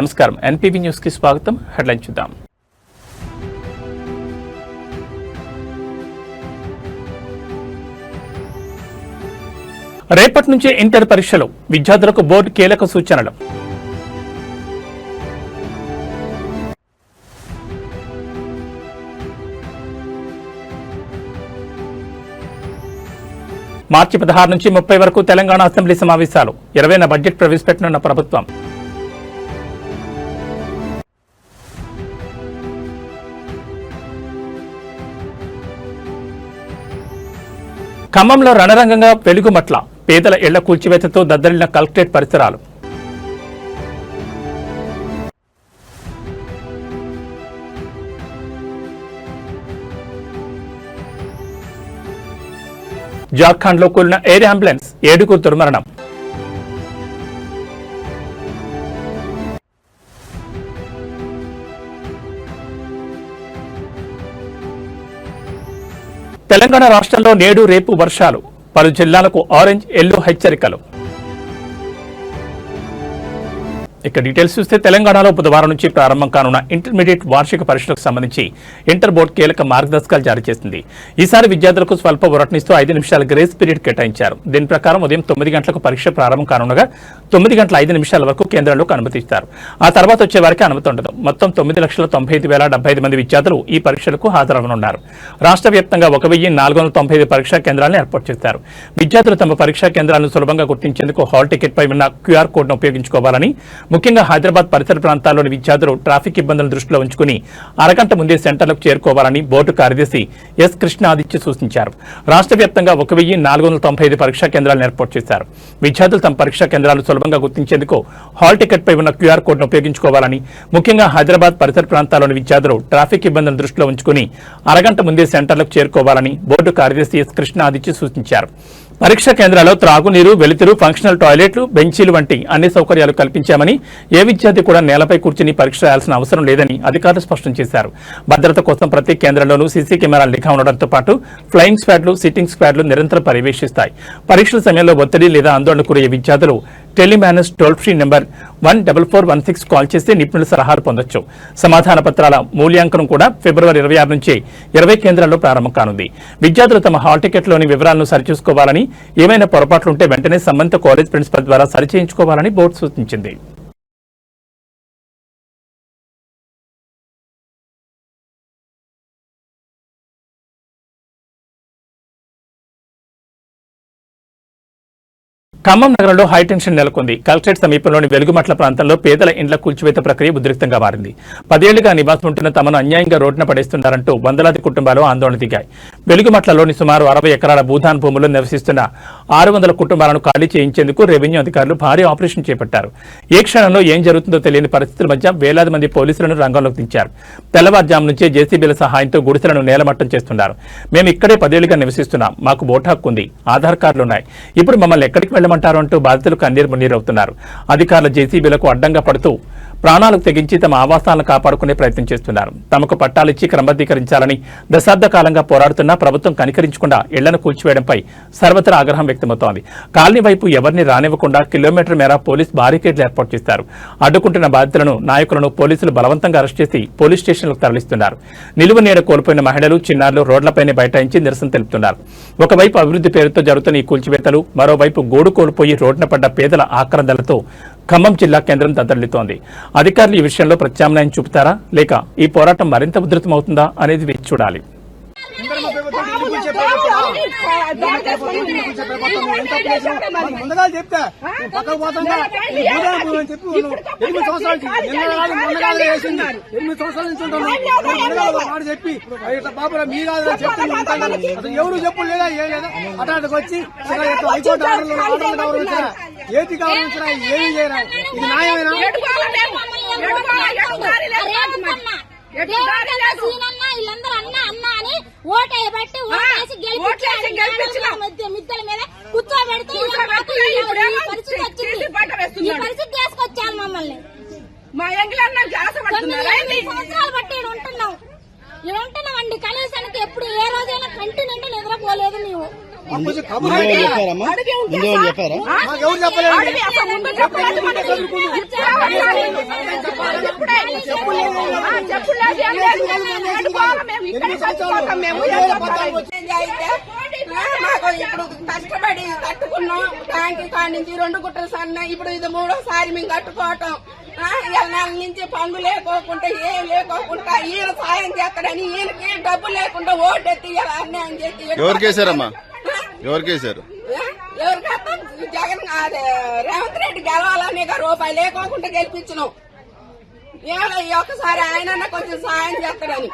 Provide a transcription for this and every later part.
నమస్కారం, NPV news కి స్వాగతం. హెడ్లైన్ చూద్దాం. రేపటి నుంచే ఇంటర్ పరీక్షలు, విద్యార్థులకు బోర్డు కీలక సూచనలు. మార్చి 16 నుంచి 30 వరకు తెలంగాణ అసెంబ్లీ సమావేశాలు, 20న బడ్జెట్ ప్రవేశపెట్టనున్న ప్రభుత్వం. ఖమ్మంలో రణరంగంగా వెలుగుమట్ల, పేదల ఇళ్ల కూల్చివేతతో దద్దరిల్లిన కలెక్టరేట్ పరిసరాలు. జార్ఖండ్ లో కూలిన ఎయిర్ అంబులెన్స్, 7గురు దుర్మరణం. తెలంగాణ రాష్ట్రంలో నేడు రేపు వర్షాలు, పలు జిల్లాలకు ఆరెంజ్ ఎల్లో హెచ్చరికలు. ఇక డీటెయిల్స్ చూస్తే తెలంగాణలో బుధవారం నుంచి ప్రారంభం కానున్న ఇంటర్మీడియట్ వార్షిక పరీక్షలకు సంబంధించి ఇంటర్ బోర్డు కీలక మార్గదర్శకాలు జారీ చేసింది. ఈసారి విద్యార్థులకు స్వల్ప ఉరటనిస్తూ 5 నిమిషాల గ్రేస్ పీరియడ్ కేటాయించారు. దీని ప్రకారం ఉదయం 9 గంటలకు పరీక్ష ప్రారంభం కానుండగా 9:05 వరకు కేంద్రంలోకి అనుమతిస్తారు. ఆ తర్వాత వచ్చే వారికి అనుమతి ఉండదు. మొత్తం 9,95,075 మంది విద్యార్థులు ఈ పరీక్షలకు హాజరవనున్నారు. రాష్ట్ర వ్యాప్తంగా 1,495 పరీక్షా కేంద్రాలను ఏర్పాటు చేశారు. విద్యార్థులు తమ పరీక్షా కేంద్రాలను సులభంగా గుర్తించేందుకు హాల్ టికెట్ పై ఉన్న క్యూఆర్ కోడ్ను ఉపయోగించుకోవాలని, ముఖ్యంగా హైదరాబాద్ పరిసర ప్రాంతాల్లోని విద్యార్థులు ట్రాఫిక్ ఇబ్బందులను దృష్టిలో ఉంచుకుని అరగంట ముందే సెంటర్లకు చేరుకోవాలని బోర్డు కార్యదర్శి ఎస్ కృష్ణాదిత్య సూచించారు. రాష్ట్ర వ్యాప్తంగా 1,495 పరీక్షా కేంద్రాలను ఏర్పాటు చేశారు. విద్యార్థులు తమ పరీక్షా కేంద్రాలు సులభంగా గుర్తించేందుకు హాల్ టికెట్ పై ఉన్న క్యూఆర్ కోడ్ను ఉపయోగించుకోవాలని, ముఖ్యంగా హైదరాబాద్ పరిసర ప్రాంతాల్లోని విద్యార్థులు ట్రాఫిక్ ఇబ్బందులను దృష్టిలో ఉంచుకుని అరగంట ముందే సెంటర్లకు చేరుకోవాలని బోర్డు కార్యదర్శి ఎస్ కృష్ణాదిత్య సూచించారు. పరీక్షా కేంద్రాల్లో త్రాగునీరు, వెలుతురు, ఫంక్షనల్ టాయిలెట్లు, బెంచీలు వంటి అన్ని సౌకర్యాలు కల్పించామని, ఏ విద్యార్థి కూడా నేలపై కూర్చుని పరీక్ష రాయాల్సిన అవసరం లేదని అధికారులు స్పష్టం చేశారు. భద్రత కోసం ప్రతి కేంద్రంలోనూ సీసీ కెమెరాలు నిఘా ఉండడంతో పాటు ఫ్లయింగ్ స్క్వాడ్లు, సిట్టింగ్ స్క్వాడ్లు నిరంతరం పర్యవేక్షిస్తాయి. పరీక్షల సమయంలో ఒత్తిడి లేదా ఆందోళనకు గురయ్యే విద్యార్థులు Telemanas toll free number 14416 call చేసి నిపుణుల సలహాలు పొందొచ్చు. సమాధాన పత్రాల మూల్యాంకనం కూడా ఫిబ్రవరి 26 నుంచి 20 కేంద్రాల్లో ప్రారంభం కానుంది. విద్యార్థులు తమ హాల్ టికెట్లోని వివరాలను సరిచూసుకోవాలని, ఏమైనా పొరపాట్లుంటే వెంటనే సంబంధిత కాలేజ్ ప్రిన్సిపల్ ద్వారా సరిచేయించుకోవాలని బోర్డు సూచించింది. ఖమ్మం నగరంలో హైటెన్షన్ నెలకొంది. కలెక్టరేట్ సమీపంలోని వెలుగుమట్ల ప్రాంతంలో పేదల ఇండ్ల కూల్చివేత ప్రక్రియ ఉద్రిక్తంగా మారింది. 10 ఏళ్లుగా నివాసం ఉంటున్న తమను అన్యాయంగా రోడ్డున పడేస్తున్నారంటూ వందలాది కుటుంబాలు ఆందోళన దిగాయి. వెలుగుమట్లలోని సుమారు 60 ఎకరాల భూదాన్ భూముల్లో నివసిస్తున్న 600 కుటుంబాలను ఖాళీ చేయించేందుకు రెవెన్యూ అధికారులు భారీ ఆపరేషన్ చేపట్టారు. ఏ క్షణంలో ఏం జరుగుతుందో తెలియని పరిస్థితుల మధ్య వేలాది మంది పోలీసులను రంగంలోకి దించారు. తెల్లవారుజాము నుంచే జేసీబీల సహాయంతో గుడిసెలను నేలమట్టం చేస్తున్నారు. మేము ఇక్కడే 10 ఏళ్లుగా నివసిస్తున్నాం, మాకు ఓటు హక్కు ఉంది, ఆధార్ కార్డులున్నాయి, ఇప్పుడు మమ్మల్ని ఎక్కడికి వెళ్ళమంటారు అంటూ బాధితులు కన్నీరు మున్నీరవుతున్నారు. అధికారుల జేసీబీలకు అడ్డంగా పడుతూ ప్రాణాలకు తెగించి తమ ఆవాసాలను కాపాడుకునే ప్రయత్నం చేస్తున్నారు. తమకు పట్టాలిచ్చి క్రమబద్ధీకరించాలని దశాబ్ద కాలంగా పోరాడుతున్నా ప్రభుత్వం కనికరించకుండా ఇళ్లను కూల్చివేయడంపై సర్వత్రా ఆగ్రహం వ్యక్తమవుతోంది. కాలనీ వైపు ఎవరిని రానివ్వకుండా కిలోమీటర్ మేర పోలీస్ బారికేడ్లు ఏర్పాటు చేశారు. అడ్డుకుంటున్న బాధితులను, నాయకులను పోలీసులు బలవంతంగా అరెస్ట్ చేసి పోలీస్ స్టేషన్లకు తరలిస్తున్నారు. నిలువ నీడ కోల్పోయిన మహిళలు, చిన్నారులు రోడ్లపైనే బైఠాయించి నిరసన తెలుపుతున్నారు. ఒకవైపు అభివృద్ధి పేరుతో జరుగుతున్న ఈ కూల్చివేతలు, మరోవైపు గోడు కోల్పోయి రోడ్డున పడ్డ పేదల ఆక్రందనలతో ఖమ్మం జిల్లా కేంద్రం దద్దరిల్లుతోంది. అధికారులు ఈ విషయంలో ప్రత్యామ్నాయం చూపుతారా, లేక ఈ పోరాటం మరింత ఉధృతమవుతుందా అనేది వేచి చూడాలి. ముందుగా చెప్తే పక్కకు పోతుందా 8 సంవత్సరాల నుంచి ఉంటాను చెప్పి బాబు మీ కాదు చెప్తే ఎవరు చెప్పు లేదా ఏం లేదా అటాటికి వచ్చి హైకోర్టు ఆర్డర్లు గౌరవించారా, ఏది గౌరవించరా, ఏమి చేయరా, ఇది న్యాయమేనా? వీళ్ళందరూ అన్న అన్న అని ఓటేసి మిద్దెల మీద కూర్చోబెడితే పరిస్థితి తీసుకొచ్చాను మమ్మల్ని. మా సంవత్సరాలు బట్టి ఉంటున్నాం అండి. కనీసానికి ఎప్పుడు ఏ రోజైనా కంటి నిండి నిద్రపోలేదు మేము. చెప్పారా అప్పుడే చెప్పులు లేదు, ఏం లేదు. ఏడుకోవాలి మేము, ఇక్కడే చచ్చిపోతాం మేము. మాకు ఇప్పుడు కష్టపడి కట్టుకున్నాం బ్యాంకు కాడి నుంచి 2 గుట్టలు సన్న, ఇప్పుడు ఇది 3వ సారి మేము కట్టుకోవటం. నెల నుంచి పనులు లేకోకుండా ఏం లేకోకుండా ఈయన సాయం చేస్తాడని ఈయనకి డబ్బు లేకుండా ఓటెత్తి అన్యాయం చేసి ఎవరికేసారమ్మా? ఎవరికేసారు? ఎవరికైతే జగన్ అదే రేవంత్ రెడ్డి గెలవాలని రూపాయి లేకోకుండా గెలిపించినాం. ఒకసారి ఆయన కొంచెం సాయం చేస్తాడని.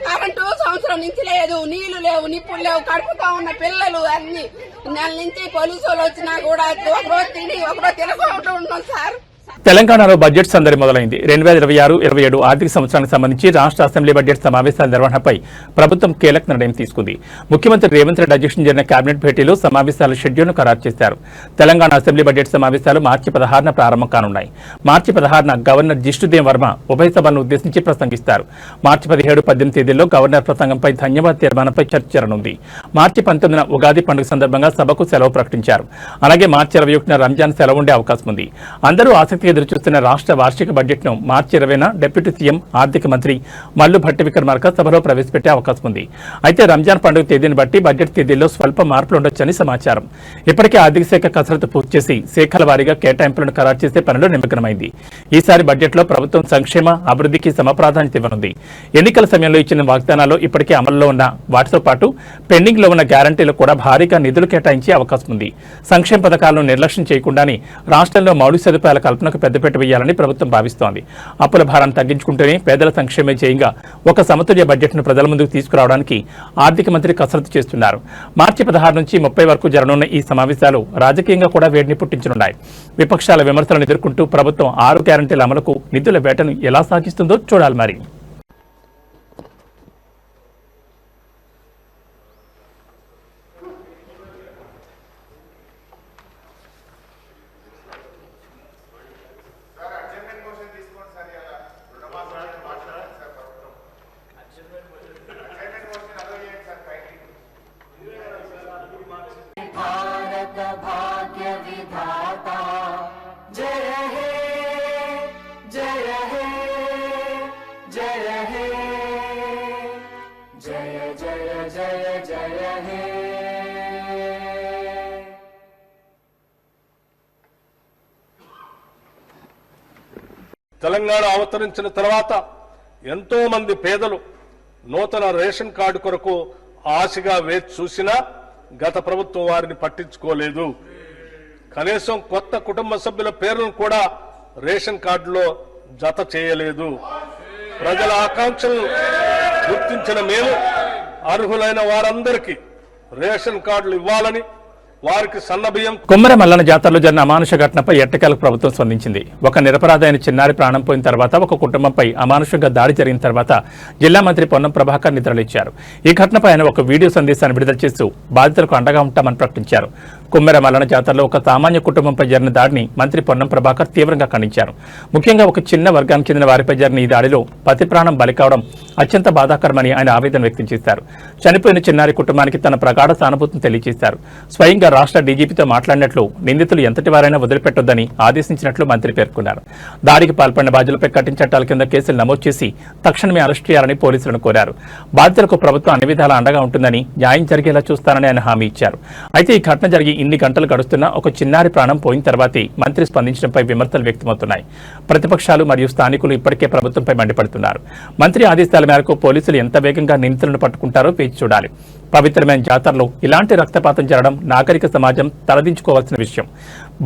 కరెంటు సంవత్సరం నుంచి లేదు, నీళ్లు లేవు, నిప్పులు లేవు, కడుపుతా ఉన్న పిల్లలు అన్ని. నెల నుంచి పోలీసు వాళ్ళు వచ్చినా కూడా ఒకరోజు తిని ఒకరోజు తినకుండా ఉన్నాం సార్. తెలంగాణలో బడ్జెట్ సందడి మొదలైంది. 2026-27 ఆర్థిక సంవత్సరానికి సంబంధించి రాష్ట్ర అసెంబ్లీ బడ్జెట్ సమావేశాల నిర్వహణపై ప్రభుత్వం కీలక నిర్ణయం తీసుకుంది. ముఖ్యమంత్రి రేవంత్ రెడ్డి అధ్యక్షతన జరిగిన కేబినెట్ భేటీలో సమావేశాల షెడ్యూల్ను ఖరారు చేశారు. తెలంగాణ అసెంబ్లీ బడ్జెట్ సమావేశాలు మార్చి 16న ప్రారంభం కానున్నాయి. మార్చి 16న గవర్నర్ జిష్ణుదేవ్ వర్మ ఉభయ సభలను ఉద్దేశించి ప్రసంగిస్తారు. మార్చి 17, 18 తేదీల్లో గవర్నర్ ప్రసంగంపై ధన్యవాద తీర్మానంపై చర్చ జరగనుంది. మార్చి 19న ఉగాది పండుగ సందర్భంగా సభకు సెలవు ప్రకటించారు. అలాగే మార్చి 21న రంజాన్ సెలవు ఉండే అవకాశం ఉంది. అందరూ ఆసక్తిగా ఎదురుచూస్తున్న రాష్ట్ర వార్షిక బడ్జెట్ను మార్చి 20న డిప్యూటీ సీఎం ఆర్థిక మంత్రి మల్లు భట్టి విక్రమార్క సభలో ప్రవేశపెట్టే అవకాశం ఉంది. అయితే రంజాన్ పండుగ తేదీని బట్టి బడ్జెట్ తేదీల్లో స్వల్ప మార్పులు ఉండొచ్చని సమాచారం. ఇప్పటికే ఆర్థిక శాఖ కసరత్తు పూర్తి చేసి శాఖల వారీగా కేటాయింపులను ఖరారు చేసే పనిలో నిమగ్నమైంది. ఈసారి బడ్జెట్లో ప్రభుత్వం సంక్షేమ అభివృద్ధికి సమప్రాధాన్యత ఇవ్వనుంది. ఎన్నికల సమయంలో ఇచ్చిన వాగ్దానాల్లో ఇప్పటికే అమల్లో ఉన్న వాటితో పాటు పెండింగ్ లో ఉన్న గ్యారంటీలకు కూడా భారీగా నిధులు కేటాయించే అవకాశం ఉంది. సంక్షేమ పథకాలను నిర్లక్ష్యం చేయకుండానే రాష్ట్రంలో మౌలిక సదుపాయాల కల్పనకు పెద్దపీట వేయాలని ప్రభుత్వం భావిస్తోంది. అప్పుల భారాన్ని తగ్గించుకుంటేనే పేదల సంక్షేమే ధ్యేయంగా ఒక సమతుల్య బడ్జెట్ను ప్రజల ముందుకు తీసుకురావడానికి ఆర్థిక మంత్రి కసరత్తు చేస్తున్నారు. మార్చి 16 నుంచి 30 వరకు జరగనున్న ఈ సమావేశాలు రాజకీయంగా కూడా వేడిని పుట్టించనున్నాయి. విపక్షాల విమర్శలను ఎదుర్కొంటూ ప్రభుత్వం 6 గ్యారంటీల అమలుకు నిధుల వేటను ఎలా సాగిస్తుందో చూడాలి. మరి भारत भाग्य विधाता जय हे जय हे जय हे जय जय जय जय हे తెలంగాణ అవతరించిన తర్వాత ఎంతో మంది పేదలు నూతన రేషన్ కార్డు కొరకు ఆశగా వేచి చూసినా గత ప్రభుత్వం వారిని పట్టించుకోలేదు. కనీసం కొత్త కుటుంబ సభ్యుల పేర్లను కూడా రేషన్ కార్డులో జత చేయలేదు. ప్రజల ఆకాంక్షలు గుర్తించిన మేము అర్హులైన వారందరికీ రేషన్ కార్డులు ఇవ్వాలని వారికి సన్నబియ్యం. కుమ్మర మల్లన్న జాతరలో జరిగిన అమానుష ఘటనపై ఎట్టకేలకు ప్రభుత్వం స్పందించింది. ఒక నిరపరాధ అయిన చిన్నారి ప్రాణం పోయిన తర్వాత ఒక కుటుంబంపై అమానుషంగా దాడి జరిగిన తర్వాత జిల్లా మంత్రి పొన్నం ప్రభాకర్ నిద్రలేచారు. ఈ ఘటనపై ఆయన ఒక వీడియో సందేశాన్ని విడుదల చేస్తూ బాధితులకు అండగా ఉంటామని ప్రకటించారు. కుమ్మెర మల్లన్న జాతరలో ఒక సామాన్య కుటుంబంపై జరిగిన దాడిని మంత్రి పొన్నం ప్రభాకర్ తీవ్రంగా ఖండించారు. ముఖ్యంగా ఒక చిన్న వర్గానికి చెందిన వారిపై జరిగిన ఈ దాడిలో పతి ప్రాణం బలి కావడం అత్యంత బాధాకరమని ఆయన ఆవేదన వ్యక్తం చేశారు. చనిపోయిన చిన్నారి కుటుంబానికి తన ప్రగాఢ సానుభూతిని తెలియజేశారు. స్వయంగా రాష్ట్ర డీజీపీతో మాట్లాడినట్లు నిందితులు ఎంతటి వారైనా వదిలిపెట్టొద్దని ఆదేశించినట్లు మంత్రి పేర్కొన్నారు. దాడికి పాల్పడిన బాధ్యులపై కఠిన చట్టాల కింద కేసులు నమోదు చేసి తక్షణమే అరెస్ట్ చేయాలని పోలీసులను కోరారు. బాధితులకు ప్రభుత్వం అన్ని విధాలా అండగా ఉంటుందని, న్యాయం జరిగేలా చూస్తానని ఆయన హామీ ఇచ్చారు. అయితే ఈ ఘటన జరిగి ఇన్ని గంటలు గడుస్తున్నా ఒక చిన్నారి ప్రాణం పోయిన తర్వాతే మంత్రి స్పందించడంపై విమర్శలు వ్యక్తమవుతున్నాయి. ప్రతిపక్షాలు మరియు స్థానికులు ఇప్పటికే ప్రభుత్వంపై మండిపడుతున్నారు. మంత్రి ఆదేశాల మేరకు పోలీసులు ఎంత వేగంగా నిందితులను పట్టుకుంటారో వేచి చూడాలి. పవిత్రమైన జాతరలో ఇలాంటి రక్తపాతం జరగడం నాగరిక సమాజం తలదించుకోవాల్సిన విషయం.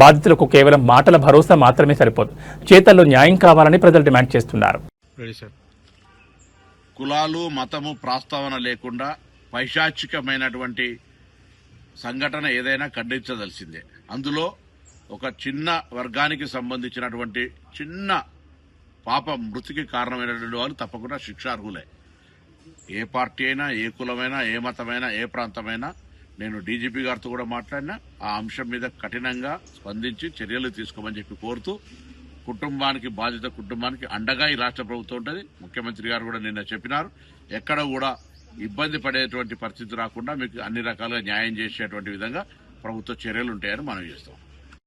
బాధితులకు కేవలం మాటల భరోసా మాత్రమే సరిపోదు, చేతల్లో న్యాయం కావాలని ప్రజలు డిమాండ్ చేస్తున్నారు. కులాలు మతము ప్రస్తావన లేకుండా పైశాచికమైనటువంటి సంఘటన ఏదైనా ఖండించదలసిందే. అందులో ఒక చిన్న వర్గానికి సంబంధించినటువంటి చిన్న పాప మృతికి కారణమైనటువంటి వాళ్ళు తప్పకుండా శిక్షార్హులే. ఏ పార్టీ అయినా, ఏ కులమైనా, ఏ మతమైనా, ఏ ప్రాంతమైనా నేను డీజీపీ గారితో కూడా మాట్లాడినా ఆ అంశం మీద కఠినంగా స్పందించి చర్యలు తీసుకోమని చెప్పి కోరుతూ, కుటుంబానికి బాధిత కుటుంబానికి అండగా ఈ రాష్ట్ర ప్రభుత్వం ఉంటుంది. ముఖ్యమంత్రి గారు కూడా నిన్న చెప్పినారు, ఎక్కడ కూడా ఇబ్బంది పడేటువంటి పరిస్థితి రాకుండా మీకు అన్ని రకాలుగా న్యాయం చేసేటువంటి విధంగా ప్రభుత్వ చర్యలు ఉంటాయని మనం చేస్తాం.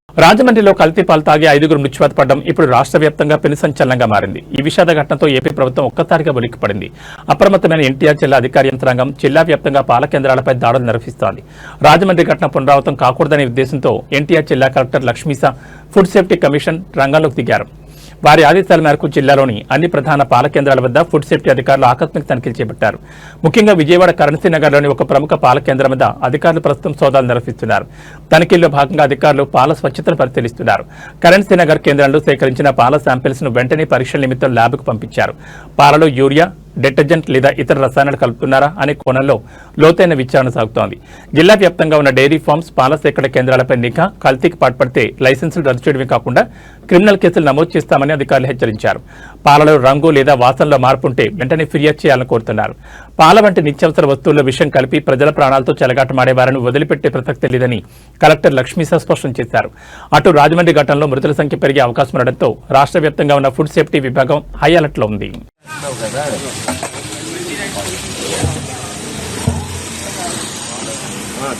రాజమండ్రిలో కల్తీ పాలు తాగి 5గురు మృత్యువాత పడడం ఇప్పుడు రాష్ట్ర వ్యాప్తంగా పెను సంచలనంగా మారింది. ఈ విషాద ఘటనతో ఏపీ ప్రభుత్వం ఒక్కసారిగా ఉలిక్కిపడింది. అప్రమత్తమైన ఎన్టీఆర్ జిల్లా అధికార యంత్రాంగం జిల్లా వ్యాప్తంగా పాల కేంద్రాలపై దాడులు నిర్వహిస్తోంది. రాజమండ్రి ఘటన పునరావృతం కాకూడదనే ఉద్దేశంతో ఎన్టీఆర్ జిల్లా collector Lakshmisha food safety commission రంగంలోకి దిగారు. వారి ఆదేశాల మేరకు జిల్లాలోని అన్ని ప్రధాన పాల కేంద్రాల వద్ద ఫుడ్ సేఫ్టీ అధికారులు ఆకస్మిక తనిఖీలు చేపట్టారు. ముఖ్యంగా విజయవాడ కరెన్సీ నగర్లోని ఒక ప్రముఖ పాల కేంద్రం వద్ద అధికారులు ప్రస్తుతం సోదాలు నిర్వహిస్తున్నారు. తనిఖీల్లో భాగంగా అధికారులు పాల స్వచ్ఛతను పరిశీలిస్తున్నారు. కరెన్సీ నగర్ కేంద్రంలో సేకరించిన పాల శాంపిల్స్ ను వెంటనే పరీక్షల నిమిత్తం ల్యాబ్కు పంపించారు. పాలలో యూరియా, డిటర్జెంట్ లేదా ఇతర రసాయనాలు కలుపుతున్నారా అనే కోణంలో లోతైన విచారణ సాగుతోంది. జిల్లా వ్యాప్తంగా ఉన్న డైరీ ఫార్మ్స్, పాల సేకరణ కేంద్రాలపై నిఘా, కల్తీకి పాల్పడితే లైసెన్సులు రద్దు చేయడమే కాకుండా క్రిమినల్ కేసులు నమోదు చేస్తామని అధికారులు హెచ్చరించారు. పాలలో రంగు లేదా వాసనలో మార్పు ఉంటే వెంటనే ఫిర్యాదు చేయాలని కోరుతున్నారు. పాల వంటి నిత్యావసర వస్తువుల్లో విషం కలిపి ప్రజల ప్రాణాలతో చెలగాటమాడేవారిని వదిలిపెట్టే ప్రసక్తి లేదని కలెక్టర్ లక్ష్మీసా స్పష్టం చేశారు. అటు రాజమండ్రి ఘటనలో మృతుల సంఖ్య పెరిగే అవకాశం ఉండడంతో రాష్ట్ర వ్యాప్తంగా ఉన్న ఫుడ్ సేఫ్టీ విభాగం హై అలర్ట్ లో ఉంది.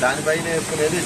దానిపైన వేసుకునేది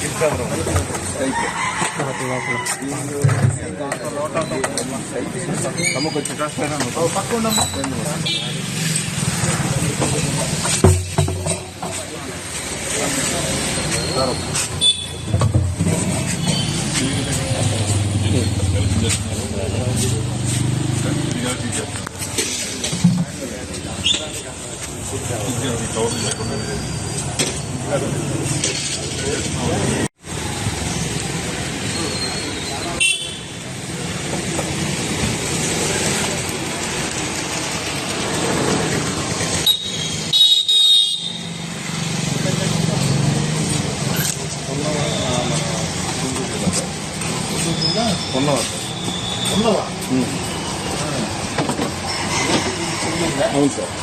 అవును సార్.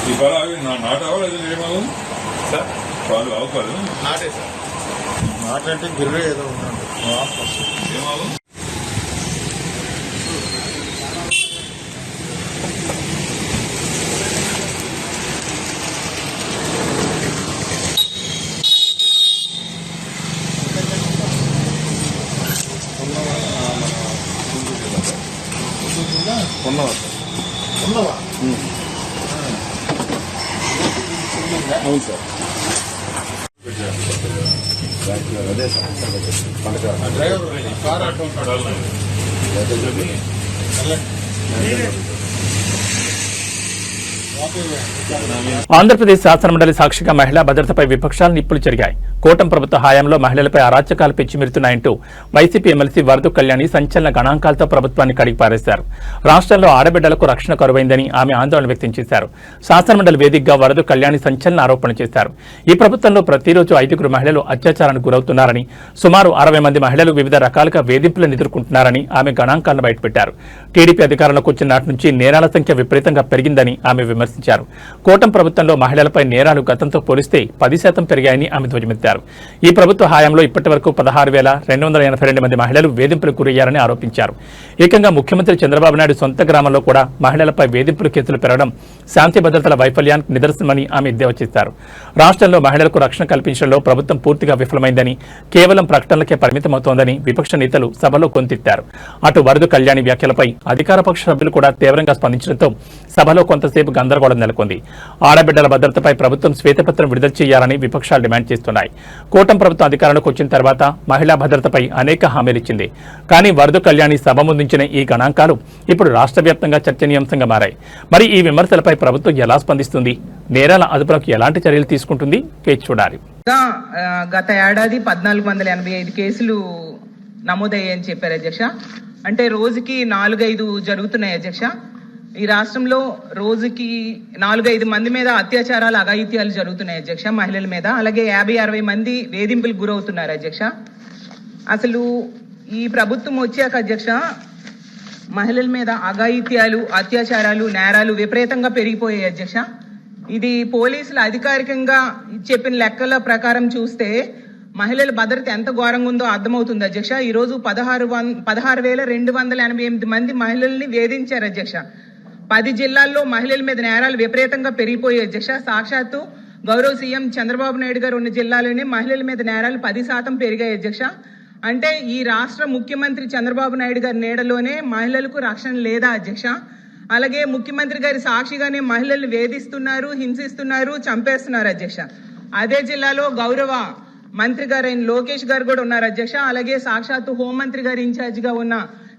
ఈ పాలు అవి నాటావా లేదా ఏమావు సార్? పాలు ఆవు పాలు నాటే సార్. నాటంటే గిర్రే ఏదో ఉన్నాడు ఏమావు. ఉన్నవా అవును సార్. అదే sir driver car auto Andhra Pradesh శాసనమండలి సాక్షిగా మహిళా భద్రతపై విపక్షాలు నిప్పులు చెరిగాయి. కూటమి ప్రభుత్వ హయాంలో మహిళలపై అరాచకాలు పెచ్చిమిరుతున్నాయంటూ వైసీపీ ఎమ్మెల్సీ వరదు కళ్యాణి సంచలన గణాంకాలతో ప్రభుత్వాన్ని కడిగిపారేశారు. రాష్ట్రంలో ఆడబిడ్డలకు రక్షణ కరువైందని ఆమె ఆందోళన వ్యక్తం చేశారు. శాసనమండలి వేదికగా వరదు కళ్యాణి సంచలన ఆరోపణలు చేశారు. ఈ ప్రభుత్వంలో ప్రతిరోజు 5గురు మహిళలు అత్యాచారానికి గురవుతున్నారని, సుమారు 60 మంది మహిళలు వివిధ రకాలుగా వేధింపులను ఎదుర్కొంటున్నారని ఆమె గణాంకాలను బయటపెట్టారు. టీడీపీ అధికారంలోకి వచ్చిన నాటి నుంచి నేరాల సంఖ్య విపరీతంగా పెరిగిందని ఆమె విమర్శించారు. కూటమి ప్రభుత్వంలో మహిళలపై నేరాలు గతంతో పోలిస్తే 10% పెరిగాయని ఆమె ధ్వజమెత్తారు. ఈ ప్రభుత్వ హయాంలో ఇప్పటి వరకు 16,282 మంది మహిళలు వేధింపులకు గురయ్యారని ఆరోపించారు. ఏకంగా ముఖ్యమంత్రి చంద్రబాబు నాయుడు సొంత గ్రామంలో కూడా మహిళలపై వేధింపుల కేసులు పెరగడం శాంతి భద్రతల వైఫల్యానికి నిదర్శనమని ఆమె ఎద్దేవా చేశారు. రాష్ట్రంలో మహిళలకు రక్షణ కల్పించడంలో ప్రభుత్వం పూర్తిగా విఫలమైందని, కేవలం ప్రకటనలకే పరిమితమవుతోందని విపక్ష నేతలు సభలో కొంతెత్తారు. అటు వరదు కళ్యాణి వ్యాఖ్యలపై అధికారపక్ష సభ్యులు కూడా తీవ్రంగా స్పందించడంతో సభలో కొంతసేపు గందరగోళం నెలకొంది. ఆడబిడ్డల భద్రతపై ప్రభుత్వం శ్వేతపత్రం విడుదల చేయాలని విపక్షాలు డిమాండ్ చేస్తున్నాయి. కూటమి ప్రభుత్వం అధికారంలోకి వచ్చిన తర్వాత మహిళా భద్రతపై అనేక హామీలిచ్చింది. కానీ వరదు కళ్యాణి సభ ముందుంచిన ఈ గణాంకాలు ఇప్పుడు రాష్ట్ర వ్యాప్తంగా చర్చనీయాంశంగా మారాయి. మరి ఈ విమర్శలపై ప్రభుత్వం ఎలా స్పందిస్తుంది? నేరాల అదుపులకు ఎలాంటి చర్యలు తీసుకుంటుంది? వేచి చూడాలి. గత ఏడాది 1485 కేసులు నమోదయ్యాయని చెప్పారు అధ్యక్ష. అంటే రోజుకి 4-5 జరుగుతున్నాయి అధ్యక్ష. ఈ రాష్ట్రంలో రోజుకి 4-5 మంది మీద అత్యాచారాలు, అఘాయిత్యాలు జరుగుతున్నాయి అధ్యక్ష, మహిళల మీద. అలాగే 50-60 మంది వేధింపులకు గురవుతున్నారు అధ్యక్ష. అసలు ఈ ప్రభుత్వం వచ్చాక అధ్యక్ష మహిళల మీద అఘాయిత్యాలు, అత్యాచారాలు, నేరాలు విపరీతంగా పెరిగిపోయాయి అధ్యక్ష. ఇది పోలీసులు అధికారికంగా చెప్పిన లెక్కల ప్రకారం చూస్తే మహిళల భద్రత ఎంత ఘోరంగా ఉందో అర్థమవుతుంది అధ్యక్ష. ఈ రోజు 16,288 మంది మహిళల్ని వేధించారు అధ్యక్ష. 10 జిల్లాల్లో మహిళల మీద నేరాలు విపరీతంగా పెరిగిపోయాయి అధ్యక్ష. సాక్షాత్తు గౌరవ సీఎం చంద్రబాబు నాయుడు గారు ఉన్న జిల్లాలోనే మహిళల మీద నేరాలు 10% పెరిగాయి అధ్యక్ష. అంటే ఈ రాష్ట్ర ముఖ్యమంత్రి చంద్రబాబు నాయుడు గారి నీడలోనే మహిళలకు రక్షణ లేదా అధ్యక్ష? అలాగే ముఖ్యమంత్రి గారి సాక్షిగానే మహిళలు వేధిస్తున్నారు, హింసిస్తున్నారు, చంపేస్తున్నారు అధ్యక్ష. అదే జిల్లాలో గౌరవ మంత్రి గారైన లోకేష్ గారు కూడా ఉన్నారు అధ్యక్ష. అలాగే సాక్షాత్తు హోంమంత్రి గారి ఇన్ఛార్జిగా ఉన్న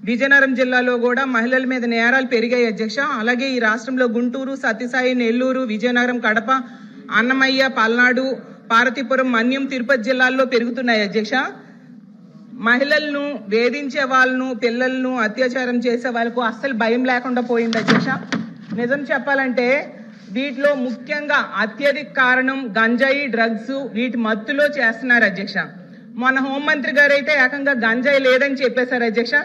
విజయనగరం జిల్లాలో కూడా మహిళల మీద నేరాలు పెరిగాయి అధ్యక్ష. అలాగే ఈ రాష్ట్రంలో గుంటూరు, సత్యసాయి, నెల్లూరు, విజయనగరం, కడప, అన్నమయ్య, పల్నాడు, పార్వతీపురం, మన్యం, తిరుపతి జిల్లాల్లో పెరుగుతున్నాయి అధ్యక్ష. మహిళలను వేధించే వాళ్ళను, పిల్లలను అత్యాచారం చేసే వాళ్ళకు అస్సలు భయం లేకుండా పోయింది అధ్యక్ష. నిజం చెప్పాలంటే వీటిలో ముఖ్యంగా అత్యధిక కారణం గంజాయి, డ్రగ్స్, వీటి మత్తులో చేస్తున్నారు అధ్యక్ష. మన హోంమంత్రి గారు అయితే ఏకంగా గంజాయి లేదని చెప్పేశారు అధ్యక్ష.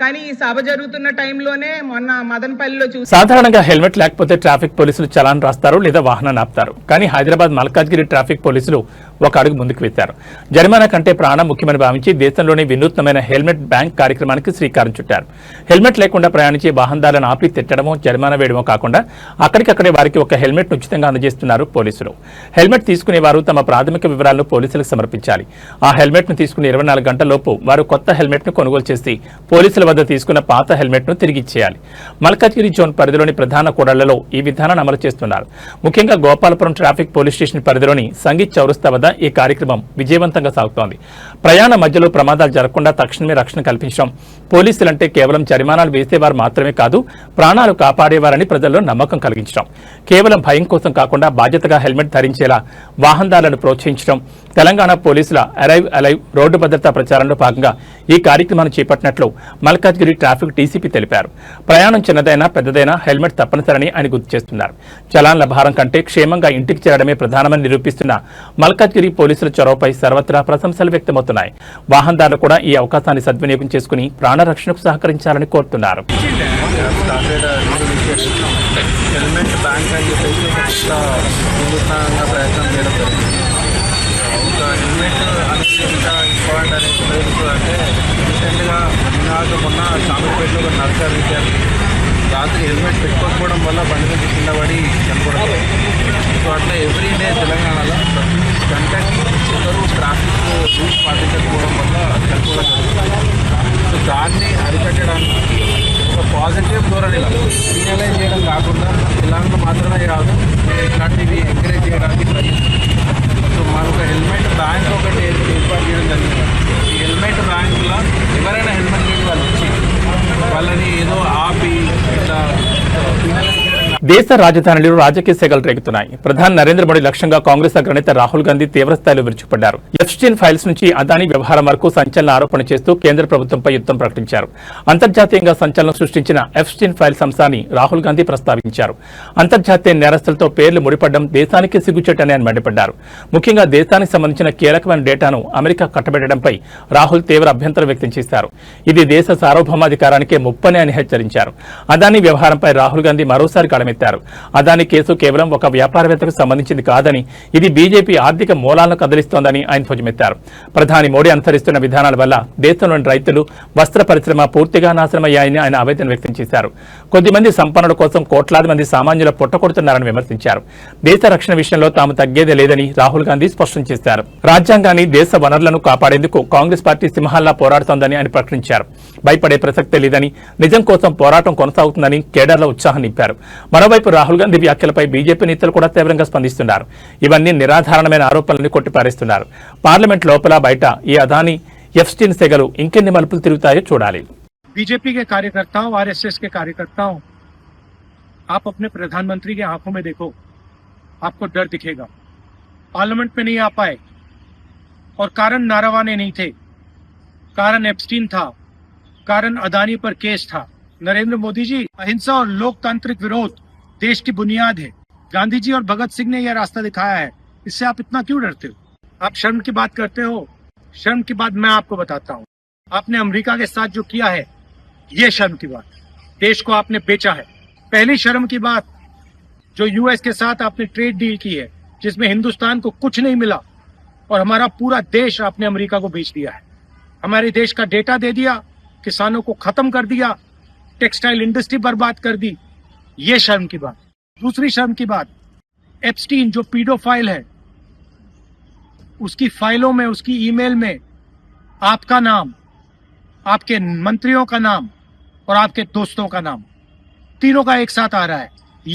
కానీ ఈ సభ జరుగుతున్న టైంలోనే మొన్న మదనపల్లిలో సాధారణంగా హెల్మెట్ లేకపోతే ట్రాఫిక్ పోలీసులు చలాన్ రాస్తారు లేదా వాహనాన్ని ఆపుతారు. కానీ హైదరాబాద్ మల్కాజ్గిరి ట్రాఫిక్ పోలీసులు ఒక అడుగు ముందుకు వేశారు. జరిమానా కంటే ప్రాణం ముఖ్యమని భావించి దేశంలోని వినూత్నమైన హెల్మెట్ బ్యాంక్ కార్యక్రమానికి శ్రీకారం చుట్టారు. హెల్మెట్ లేకుండా ప్రయాణించే వాహనదారులను ఆపి తిట్టడమో, జరిమానా వేయడమో కాకుండా అక్కడికక్కడే వారికి ఒక హెల్మెట్ ఉచితంగా అందజేస్తున్నారు పోలీసులు. హెల్మెట్ తీసుకునే వారు తమ ప్రాథమిక వివరాలను పోలీసులకు సమర్పించాలి. ఆ హెల్మెట్ ను తీసుకుని 24 గంటలలోపు వారు కొత్త హెల్మెట్ ను కొనుగోలు చేసి పోలీసుల వద్ద తీసుకున్న పాత హెల్మెట్ ను తిరిగి ఇచ్చేయాలి. మల్కాజ్గిరి జోన్ పరిధిలోని ప్రధాన కూడళ్లలో ఈ విధానాన్ని అమలు చేస్తున్నారు. ముఖ్యంగా గోపాలపురం ట్రాఫిక్ పోలీస్ స్టేషన్ పరిధిలోని సంగీత్ చౌరస్తా వద్ద ఈ కార్యక్రమం విజయవంతంగా సాగుతోంది. ప్రయాణ మధ్యలో ప్రమాదాలు జరగకుండా తక్షణమే రక్షణ కల్పించడం, పోలీసులంటే కేవలం జరిమానాలు వేసేవారు మాత్రమే కాదు, ప్రాణాలు కాపాడేవారని ప్రజల్లో నమ్మకం కలిగించడం, కేవలం భయం కోసం కాకుండా బాధ్యతగా హెల్మెట్ ధరించేలా వాహనదారులను ప్రోత్సహించడం తెలంగాణ పోలీసుల అరైవ్ అలైవ్ రోడ్డు భద్రతా ప్రచారంలో భాగంగా ఈ కార్యక్రమాన్ని చేపట్టినట్లు మల్కాజ్గిరి ట్రాఫిక్ డీసీపీ తెలిపారు. ప్రయాణం చిన్నదైనా పెద్దదైనా హెల్మెట్ తప్పనిసరని ఆయన గుర్తు చేస్తున్నారు. చలాన్ల భారం కంటే క్షేమంగా ఇంటికి చేరడమే ప్రధానమని నిరూపిస్తున్న మల్కాజ్గిరి పోలీసుల చొరవపై సర్వత్రా ప్రశంసలు వ్యక్తమవుతున్నాయి. వాహనదారులు కూడా ఈ అవకాశాన్ని సద్వినియోగం చేసుకుని ప్రాణరక్షణకు సహకరించాలని కోరుతున్నారు. హెల్మెట్ బ్యాంక్ అని చెప్పేసి వినూత్నంగా ప్రయత్నం చేయడం జరిగింది. ఒక హెల్మెట్ అనేది ఎంత ఇంపార్టెంట్ అనేది తెలుసు అంటే రీసెంట్గా మొన్న చామరపేటలో ఒక నర్సరీ విద్యార్థి రాత్రి హెల్మెట్ పెట్టుకోకపోవడం వల్ల బండి మీద కింద పడి చనిపోవడం. సో అట్లా ఎవ్రీడే తెలంగాణలో ప్రతి గంటకి అందరూ ట్రాఫిక్ రూల్స్ పాటించకపోవడం వల్ల చనిపోవడం జరుగుతుంది. సో దాన్ని అరికట్టడానికి ఒక పాజిటివ్ ధోరణిలో రియలైజ్ చేయడం కాకుండా ఇలాంటి మాత్రమే కాదు, ఇట్లాంటివి ఎంకరేజ్ చేయడానికి ట్రై చేస్తాం. సో మనకు హెల్మెట్ బ్యాంక్ ఒకటి ఏర్పాటు చేయడం జరిగింది. ఈ హెల్మెట్ బ్యాంకులో ఎవరైనా హెల్మెట్ లేని వాళ్ళు వచ్చి వాళ్ళని ఏదో ఆపి ఇట్లా దేశ రాజధానిలో రాజకీయ సెగలు రేగుతున్నాయి. ప్రధాని నరేంద్ర మోడీ లక్ష్యంగా కాంగ్రెస్ అగ్రనేత రాహుల్ గాంధీ తీవ్రస్థాయిలో విరుచుకుపడ్డారు. ఎఫ్స్టీన్ ఫైల్స్ నుంచి అదానీ వ్యవహారం వరకు సంచలన ఆరోపణ చేస్తూ కేంద్ర ప్రభుత్వంపై యుద్ధం ప్రకటించారు. అంతర్జాతీయంగా సంచలనం సృష్టించిన ఎఫ్స్టీన్ ఫైల్స్ అంశాన్ని రాహుల్ గాంధీ ప్రస్తావించారు. అంతర్జాతీయ నేరస్తులతో పేర్లు ముడిపడడం దేశానికి సిగ్గుచేటని ఆయన మండిపడ్డారు. ముఖ్యంగా దేశానికి సంబంధించిన కీలకమైన డేటాను అమెరికా కట్టబెట్టడంపై రాహుల్ తీవ్ర అభ్యంతరం వ్యక్తం చేశారు. ఇది దేశ సార్వభౌమాధికారానికే ముప్పని అని హెచ్చరించారు. అదానీ వ్యవహారంపై రాహుల్ గాంధీ మరోసారి గళమెత్తారు. అదానీ కేసు కేవలం ఒక వ్యాపారవేత్తకు సంబంధించింది కాదని, ఇది బీజేపీ ఆర్థిక మూలాలను కదిలిస్తోందని ఆయన ధ్వజమెత్తారు. ప్రధాని మోడీ అనుసరిస్తున్న విధానాల వల్ల దేశంలోని రైతులు, వస్త్ర పరిశ్రమ పూర్తిగా నాశనమయ్యాయని ఆయన ఆవేదన వ్యక్తం చేశారు. కొద్దిమంది సంపన్నుల కోసం కోట్లాది మంది సామాన్యుల పుట్టకొడుతున్నారని విమర్శించారు. దేశ రక్షణ విషయంలో తాము తగ్గేదే లేదని రాహుల్ గాంధీ స్పష్టం చేశారు. రాజ్యాంగాన్ని, దేశ వనరులను కాపాడేందుకు కాంగ్రెస్ పార్టీ సింహాల్లా పోరాడుతోందని ఆయన ప్రకటించారు. భయపడే ప్రసక్తే లేదని, నిజం కోసం పోరాటం కొనసాగుతుందని కేడర్లో ఉత్సాహం నింపారు. మరోవైపు రాహుల్ గాంధీ వ్యాఖ్యలపై బీజేపీ నేతలు కూడా తీవ్రంగా స్పందిస్తున్నారు. ఇవన్నీ నిరాధారణమైన ఆరోపణలను కొట్టిపారేస్తున్నారు. పార్లమెంట్ లోపల బయట ఈ అదానీ ఎఫ్స్టీన్ సెగలు ఇంకెన్ని మలుపులు తిరుగుతాయో చూడాలి. बीजेपी के कार्यकर्ताओं, आरएसएस के कार्यकर्ताओं, आप अपने प्रधानमंत्री के आंखों में देखो, आपको डर दिखेगा. पार्लियामेंट में नहीं आ पाए और कारण नारावाने नहीं थे, कारण एप्स्टीन था, कारण अदानी पर केस था. नरेंद्र मोदी जी, अहिंसा और लोकतांत्रिक विरोध देश की बुनियाद है. गांधी जी और भगत सिंह ने यह रास्ता दिखाया है. इससे आप इतना क्यों डरते हो? आप शर्म की बात करते हो. शर्म की बात मैं आपको बताता हूँ. आपने अमेरिका के साथ जो किया है, ये शर्म की बात. देश को आपने बेचा है. पहली शर्म की बात, जो यूएस के साथ आपने ट्रेड डील की है, जिसमें हिंदुस्तान को कुछ नहीं मिला और हमारा पूरा देश आपने अमेरिका को बेच दिया है. हमारे देश का डेटा दे दिया, किसानों को खत्म कर दिया, टेक्सटाइल इंडस्ट्री बर्बाद कर दी. ये शर्म की बात. दूसरी शर्म की बात, एप्स्टीन जो पीडोफाइल है, उसकी फाइलों में, उसकी ईमेल में आपका नाम, आपके मंत्रियों का नाम और आपके दोस्तों का नाम, तीनों का एक साथ आ रहा है।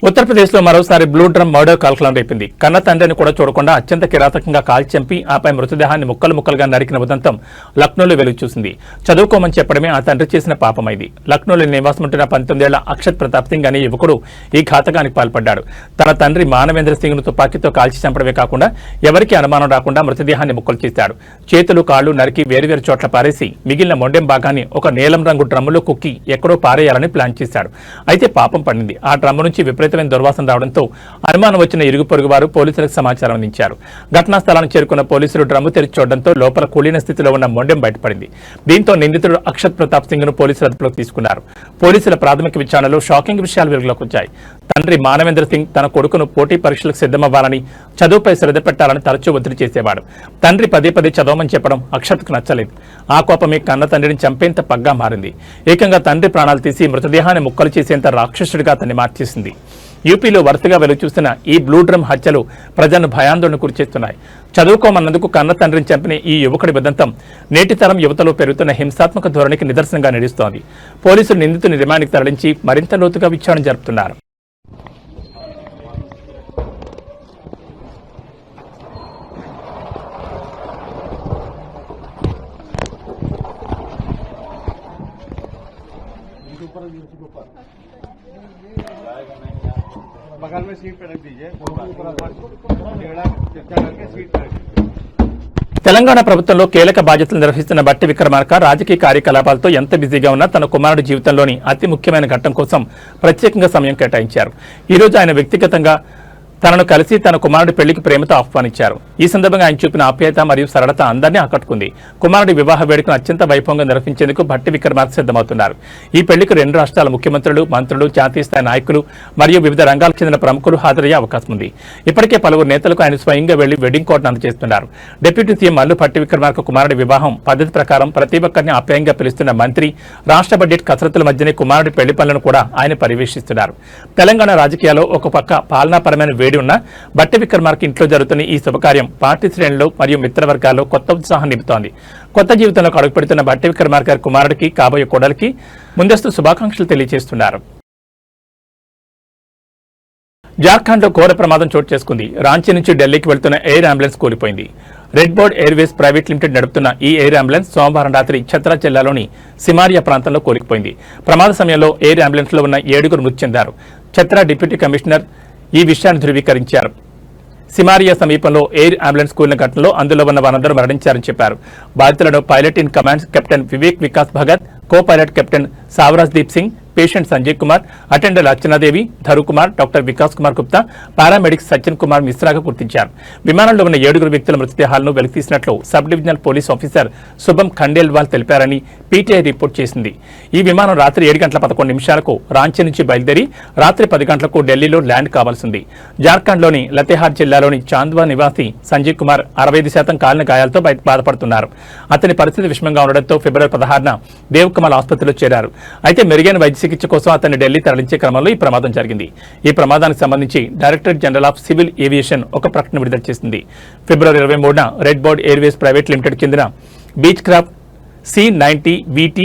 ఉత్తరప్రదేశ్ లో మరోసారి బ్లూ డ్రమ్ మర్డర్ కలకలం రేపింది. కన్న తండ్రిని కూడా చూడకుండా అత్యంత కిరాతకంగా కాల్చి చంపి ఆపై మృతదేహాన్ని ముక్కలు ముక్కలుగా నరికిన ఉదంతం లక్నోలో వెలుగు చూసింది. చదువుకోమని చెప్పడమే ఆ తండ్రి చేసిన పాపమైంది. లక్నోలో నివాసం ఉంటున్న 19 ఏళ్ల అక్షత్ ప్రతాప్ సింగ్ అనే యువకుడు ఈ ఘాతకానికి పాల్పడ్డాడు. తన తండ్రి మానవేంద్ర సింగ్ ను తుపాకీతో కాల్చి చంపడమే కాకుండా ఎవరికీ అనుమానం రాకుండా మృతదేహాన్ని ముక్కలు చేశాడు. చేతులు కాళ్లు నరికి వేరువేరు చోట్ల పారేసి మిగిలిన మొండెం భాగాన్ని ఒక నీలం రంగు డ్రమ్ములో కుక్కి ఎక్కడో పారేయాలని ప్లాన్ చేశాడు. అయితే పాపం పండింది. ఆ డ్రమ్ము నుంచి విపరీతమైన దుర్వాసన రావడంతో అనుమానం వచ్చిన ఇరుగు పొరుగు వారు పోలీసులకు సమాచారం అందించారు. ఘటనా స్థలానికి చేరుకున్న పోలీసులు డ్రమ్ము తెరిచి చూడడంతో లోపల కూలిన స్థితిలో ఉన్న మొండెం బయటపడింది. దీంతో నిందితుడు అక్షత్ ప్రతాప్ సింగ్ ను పోలీసులు అదుపులోకి తీసుకున్నారు. పోలీసుల ప్రాథమిక విచారణలో షాకింగ్ విషయాలు వెలుగులోకి వచ్చాయి. తండ్రి మానవేంద్ర సింగ్ తన కొడుకును పోటీ పరీక్షలకు సిద్ధమవ్వాలని, చదువుపై శ్రద్ధ పెట్టాలని తరచూ ఒత్తిడి చేసేవాడు. తండ్రి పదే పదే చదవమని చెప్పడం అక్షత్కు నచ్చలేదు. ఆ కోపమే కన్న తండ్రిని చంపేంత పగ్గా మారింది. ఏకంగా తండ్రి ప్రాణాలు తీసి మృతదేహాన్ని ముక్కలు చేసేంత రాక్షసుడిగా అతన్ని మార్చేసింది. యూపీలో వరుసగా వెలుగు చూస్తున్న ఈ బ్లూ డ్రమ్ హత్యలు ప్రజలను భయాందోళన గురిచేస్తున్నాయి. చదువుకోమన్నందుకు కన్న తండ్రిని చంపిన ఈ యువకుడి ఉదంతం నేటి తరం యువతలో పెరుగుతున్న హింసాత్మక ధోరణికి నిదర్శనంగా నిలుస్తోంది. పోలీసులు నిందితుని రిమాండ్కి తరలించి మరింత లోతుగా విచారణ జరుపుతున్నారు. बगल में सीट पे रख दीजिए, सीट पे తెలంగాణ ప్రభుత్వంలో కీలక బాధ్యతలు నిర్వహిస్తున్న బట్టి విక్రమార్క రాజకీయ కార్యకలాపాలతో ఎంత బిజీగా ఉన్నా తన కుమారుడి జీవితంలోని అతి ముఖ్యమైన ఘట్టం కోసం ప్రత్యేకంగా సమయం కేటాయించారు. ఈ రోజు ఆయన వ్యక్తిగతంగా తనను కలిసి తన కుమారుడి పెళ్లికి ప్రేమతో ఆహ్వానించారు. ఈ సందర్భంగా ఆయన చూపిన ఆప్యాయత మరియు సరళత అందరినీ ఆకట్టుకుంది. కుమారుడి వివాహ వేడుకను అత్యంత వైభవంగా నిర్వహించేందుకు భట్టి విక్రమార్క సిద్ధమవుతున్నారు. ఈ పెళ్లికి 2 రాష్ట్రాల ముఖ్యమంత్రులు, మంత్రులు, జాతీయ స్థాయి నాయకులు మరియు వివిధ రంగాలకు చెందిన ప్రముఖులు హాజరయ్యే అవకాశం ఉంది. ఇప్పటికే పలువురు నేతలకు ఆయన స్వయంగా వెళ్లి వెడ్డింగ్ కోడ్ను అందజేస్తున్నారు. డిప్యూటీ సీఎం మల్లు భట్టి విక్రమార్క కుమారుడి వివాహం పద్ధతి ప్రకారం ప్రతి ఒక్కరిని ఆప్యాయంగా పిలుస్తున్న మంత్రి, రాష్ట్ర బడ్జెట్ కసరత్తుల మధ్యనే కుమారుడి పెళ్లి పనులను కూడా ఆయన పర్యవేక్షిస్తున్నారు. తెలంగాణ రాజకీయాల్లో ఒక పక్క పాలనాపరమైన వేడి ఉన్న బట్టి విక్రమార్క ఇంట్లో జరుగుతున్న ఈ శుభకార్యం పార్టీ శ్రేణులు మరియు మిత్రవర్గాల్లో కొత్త ఉత్సాహం నింపుతోంది. కొత్త జీవితంలోకి అడుగుపెడుతున్న బట్టి విక్రమార్క కుమారుడికి, కాబోయే కోడలికి ముందస్తు శుభాకాంక్షలు తెలియజేస్తున్నారు. జార్ఖండ్ లో ఘోర ప్రమాదం చోటు చేసుకుంది. రాంచీ నుంచి ఢిల్లీకి వెళ్తున్న ఎయిర్ అంబులెన్స్ కూలిపోయింది. Red board Airways private limited నడుపుతున్న ఈ ఎయిర్ అంబులెన్స్ సోమవారం రాత్రి ఛత్రా జిల్లాలోని సిమారియా ప్రాంతంలో కూలిపోయింది. ప్రమాద సమయంలో ఎయిర్ అంబులెన్స్ లో ఉన్న 7 మృతి చెందారు. ఛత్రా డిప్యూటీ కమిషనర్ ఈ విషయాన్ని ధృవీకరించారు. సిమారియా సమీపంలో ఎయిర్ అంబులెన్స్ కూలిన ఘటనలో అందులో ఉన్న వారందరూ మరణించారని చెప్పారు. బాధితులను pilot in command captain Vivek Vikas Bhagat, co pilot captain Sawraj Deep Singh, patient Sanjay Kumar, attender Archana Devi, Dhru Kumar, doctor Vikas Kumar Gupta, paramedics Sachin Kumar మిశ్రాగా గుర్తించారు. విమానంలో ఉన్న 7 వ్యక్తుల మృతదేహాలను వెలికితీసినట్లు sub divisional police officer Shubham Khandelwal తెలిపారని PTI report చేసింది. ఈ విమానం రాత్రి 7:11 రాంచీ నుంచి బయలుదేరి రాత్రి 10 ఢిల్లీలో ల్యాండ్ కావాల్సింది. జార్ఖండ్లోని లతేహార్ జిల్లాలోని చాంద్వా నివాసి సంజయ్ కుమార్ 65% కాలిన గాయాలతో బాధపడుతున్నారు. అతని పరిస్థితి విషమంగా ఉండడంతో ఫిబ్రవరి 16న దేవ్కమల్ ఆసుపత్రిలో చేరారు. అయితే మెరుగైన వైద్య చికిత్స కోసం అతన్ని ఢిల్లీ తరలించే క్రమంలో ఈ ప్రమాదం జరిగింది. ఈ ప్రమాదానికి సంబంధించి directorate general of civil aviation ఒక ప్రకటన విడుదల చేసింది. ఫిబ్రవరి 23న Redbird Airways private limited చెందిన Beechcraft C90 VT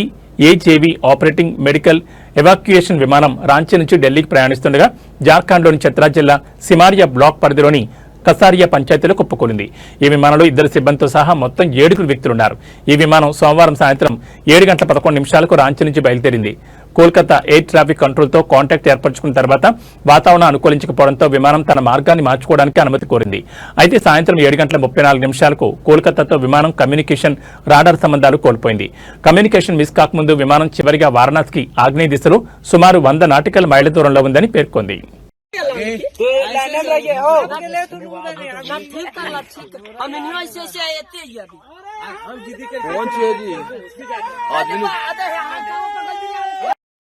AJV operating medical evacuation విమానం రాంచీ నుంచి ఢిల్లీకి ప్రయాణిస్తుండగా జార్ఖండ్లోని ఛత్రా జిల్లా సిమారియా బ్లాక్ పరిధిలోని కసారియా పంచాయతీలో కుప్పకూలింది. ఈ విమానంలో 2 సిబ్బందితో సహా మొత్తం 7 వ్యక్తులున్నారు. ఈ విమానం సోమవారం సాయంత్రం 7:11 రాంచీ నుంచి బయలుదేరింది. కోల్కతా ఎయిర్ ట్రాఫిక్ కంట్రోల్తో కాంటాక్ట్ ఏర్పరచుకున్న తర్వాత వాతావరణం అనుకూలించకపోవడంతో విమానం తన మార్గాన్ని మార్చుకోవడానికి అనుమతి కోరింది. అయితే సాయంత్రం 7:34 కోల్కతాతో విమానం కమ్యూనికేషన్, రాడార్ సంబంధాలు కోల్పోయింది. కమ్యూనికేషన్ మిస్ కాకముందు విమానం చివరిగా వారణాసికి ఆగ్నేయ దిశలో సుమారు 100 నాటికల్ మైళ్ల దూరంలో ఉందని పేర్కొంది.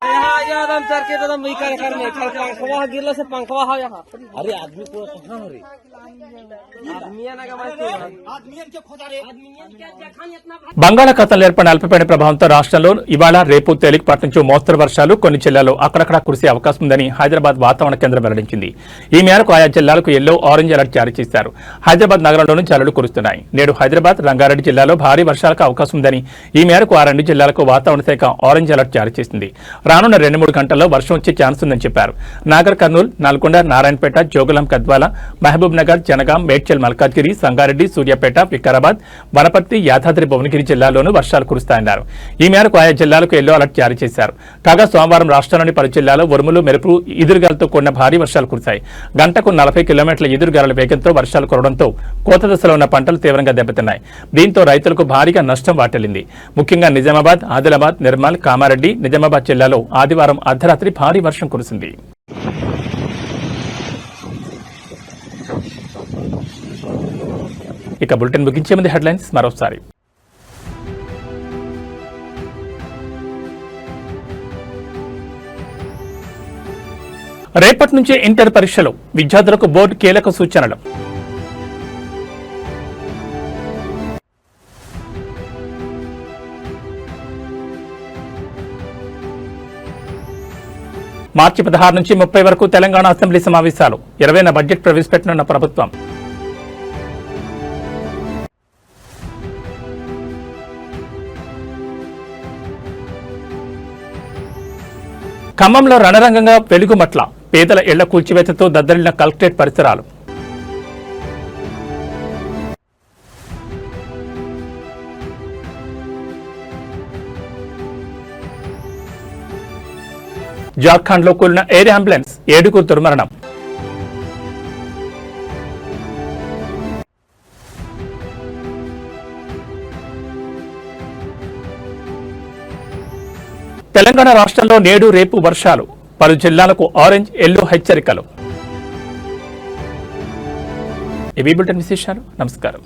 यहाँ यादम सर के एकदम वही कार्यक्रम में पंखवा गिरला से पंखवा हो यहाँ अरे आदमी को कहाँ हो रही బంగాళాఖాతంలో ఏర్పడిన అల్పపీడన ప్రభావంతో రాష్ట్రంలో ఇవాళ రేపు తేలికపాటి నుంచి మోస్తరు వర్షాలు కొన్ని జిల్లాల్లో అక్కడక్కడా కురిసే అవకాశం ఉందని హైదరాబాద్ వాతావరణ కేంద్రం వెల్లడించింది. ఈ మేరకు ఆయా జిల్లాలకు ఎల్లో ఆరెంజ్ అలర్ట్ జారీ చేశారు. హైదరాబాద్ నగరంలోనూ జల్లులు కురుస్తున్నాయి. నేడు హైదరాబాద్, రంగారెడ్డి జిల్లాలో భారీ వర్షాలకు అవకాశం ఉందని ఈ మేరకు ఆ రెండు జిల్లాలకు వాతావరణ శాఖ ఆరెంజ్ అలర్ట్ జారీ చేసింది. రానున్న 2-3 గంటల్లో వర్షం వచ్చే ఛాన్స్ ఉందని చెప్పారు. నాగర్ కర్నూలు, నల్గొండ, నారాయణపేట, జోగులాం గద్వాల, మహబూబ్ నగర్, జనగాం, మేడ్చల్, మల్కాజ్గిరి, సంగారెడ్డి, సూర్యాపేట, వికారాబాద్, వనపర్తి, యాదాద్రి భువనగిరి జిల్లాల్లోనూ వర్షాలు కురుస్తాయన్నారు. ఈ మేరకు ఆయా జిల్లాలకు ఎల్లో అలర్ట్ జారీ చేశారు. కాగా సోమవారం రాష్ట్రంలోని పలు జిల్లాలో ఉరుములు, మెరుపులు, ఈదురుగాలతో కూడిన భారీ వర్షాలు కురిశాయి. గంటకు 40 కిలోమీటర్ల ఈదురుగాలుల వేగంతో వర్షాలు కురవడంతో కోత దశలో ఉన్న పంటలు తీవ్రంగా దెబ్బతిన్నాయి. దీంతో రైతులకు భారీగా నష్టం వాటిల్లింది. ముఖ్యంగా నిజామాబాద్, ఆదిలాబాద్, నిర్మల్, కామారెడ్డి, నిజామాబాద్ జిల్లాలో ఆదివారం అర్ధరాత్రి భారీ వర్షం కురిసింది. ఇక బులెటిన్ ముగించే ముందు హెడ్లైన్స్ మరోసారి. రేపటి నుంచే ఇంటర్ పరీక్షలు, విద్యార్థులకు బోర్డు కీలక సూచనలు. మార్చి 16 నుంచి 30 వరకు తెలంగాణ అసెంబ్లీ సమావేశాలు, 20న బడ్జెట్ ప్రవేశపెట్టనున్న ప్రభుత్వం. ఖమ్మంలో రణరంగంగా వెలుగుమట్ల, పేదల ఇళ్ల కూల్చివేతతో దద్దరిల్లిన కలెక్టరేట్ పరిసరాలు. జార్ఖండ్లో కూలిన ఎయిర్ అంబులెన్స్, 7గురు దుర్మరణం. తెలంగాణ రాష్ట్రంలో నేడు రేపు వర్షాలు, పలు జిల్లాలకు ఆరెంజ్, ఎల్లో హెచ్చరికలు. ఇవి బులెటిన్ విశేషాలు. నమస్కారం.